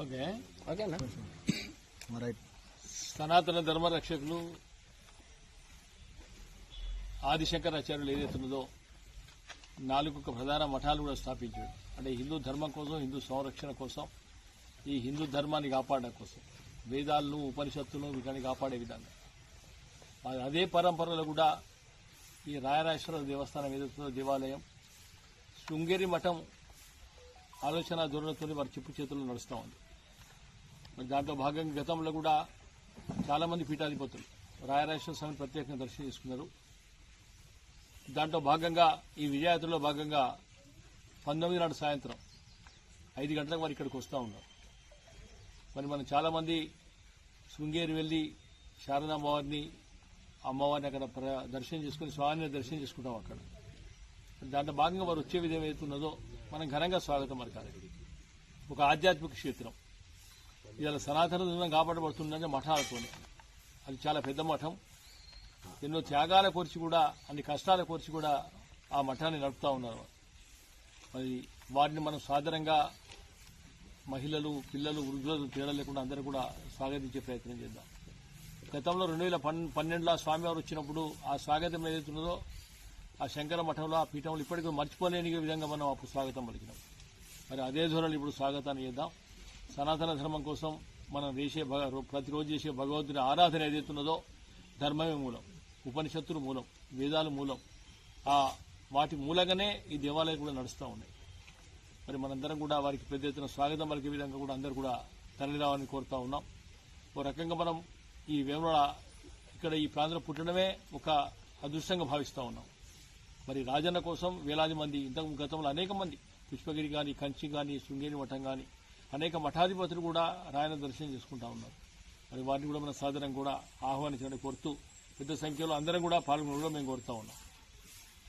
Okay ఓకేనా సనాతన ధర్మ రక్షకులు ఆదిశంకరాచార్యులు ఏదైతున్నదో 4 ప్రధాన మఠాలు కూడా స్థాపించాడు. అంటే హిందూ ధర్మం కోసం, హిందూ సంరక్షణ కోసం, ఈ హిందూ ధర్మాన్ని కాపాడడం కోసం వేదాలను, ఉపనిషత్తులను వీటిని కాపాడే విధంగా అదే పరంపరలో కూడా ఈ రాయరాజేశ్వర దేవస్థానం ఏదైతుందో దేవాలయం శృంగేరి మఠం ఆలోచన ధోరణితో వారి చెప్పు చేతుల్లో నడుస్తూ ఉంది. మరి దాంట్లో భాగంగా గతంలో కూడా చాలా మంది పీఠాధిపతులు రాయరాజేశ్వర స్వామిని ప్రత్యేకంగా దర్శనం చేసుకున్నారు. దాంట్లో భాగంగా ఈ విజయయాత్రలో భాగంగా 19 నాడు సాయంత్రం 5 గంటలకు వారు ఇక్కడికి వస్తూ ఉన్నారు. మరి మనం చాలా మంది శృంగేరి వెళ్లి శారదామ్మవారిని, అమ్మవారిని అక్కడ దర్శనం చేసుకుని స్వామిని దర్శనం చేసుకుంటాం. అక్కడ దాంట్లో భాగంగా వారు వచ్చే విధం ఏదైతున్నదో మనం ఘనంగా స్వాగతం పలకాలి. ఒక ఆధ్యాత్మిక క్షేత్రం ఇలా సనాతన ధర్మం కాపాడబడుతుందంటే మఠాలతోనే. అది చాలా పెద్ద మఠం. ఎన్నో త్యాగాల కోర్చి కూడా, అన్ని కష్టాల కోర్చి కూడా ఆ మఠాన్ని నడుపుతా ఉన్నారు. మరి వారిని మనం సాధారణంగా మహిళలు, పిల్లలు, వృద్ధులు తేడా లేకుండా అందరూ కూడా స్వాగతించే ప్రయత్నం చేద్దాం. గతంలో 2012లో స్వామివారు వచ్చినప్పుడు ఆ స్వాగతం ఏదైతున్నదో ఆ శంకర మఠంలో, ఆ పీఠంలో ఇప్పటికీ మర్చిపోలేని విధంగా మనం అప్పుడు స్వాగతం పలికినాం. మరి అదే ధోరణి ఇప్పుడు స్వాగతాన్ని చేద్దాం. సనాతన ధర్మం కోసం మనం ప్రతిరోజు చేసే భగవంతుని ఆరాధన ఏదైతున్నదో ధర్మమే మూలం, ఉపనిషత్తులు మూలం, వేదాలు మూలం. వాటి మూలంగానే ఈ దేవాలయాలు కూడా నడుస్తూ ఉన్నాయి. మరి మనందరం కూడా వారికి పెద్ద ఎత్తున స్వాగతం పలికే విధంగా కూడా అందరూ కూడా తరలి రావాలని కోరుతా ఉన్నాం. ఓ రకంగా మనం ఈ వేములవాడ ఇక్కడ ఈ ప్రాంతంలో పుట్టడమే ఒక అదృష్టంగా భావిస్తూ ఉన్నాం. మరి రాజన్న కోసం వేలాది మంది, ఇంతకు గతంలో అనేక మంది పుష్పగిరి కానీ, కంచి కానీ, శృంగేరి మఠం కానీ అనేక మఠాధిపతులు కూడా రాయన దర్శనం చేసుకుంటా ఉన్నారు. మరి వారిని కూడా మన సాధారణంగా కూడా ఆహ్వానించడానికి కోరుతూ పెద్ద సంఖ్యలో అందరం కూడా పాల్గొనడం మేము కోరుతా ఉన్నాం.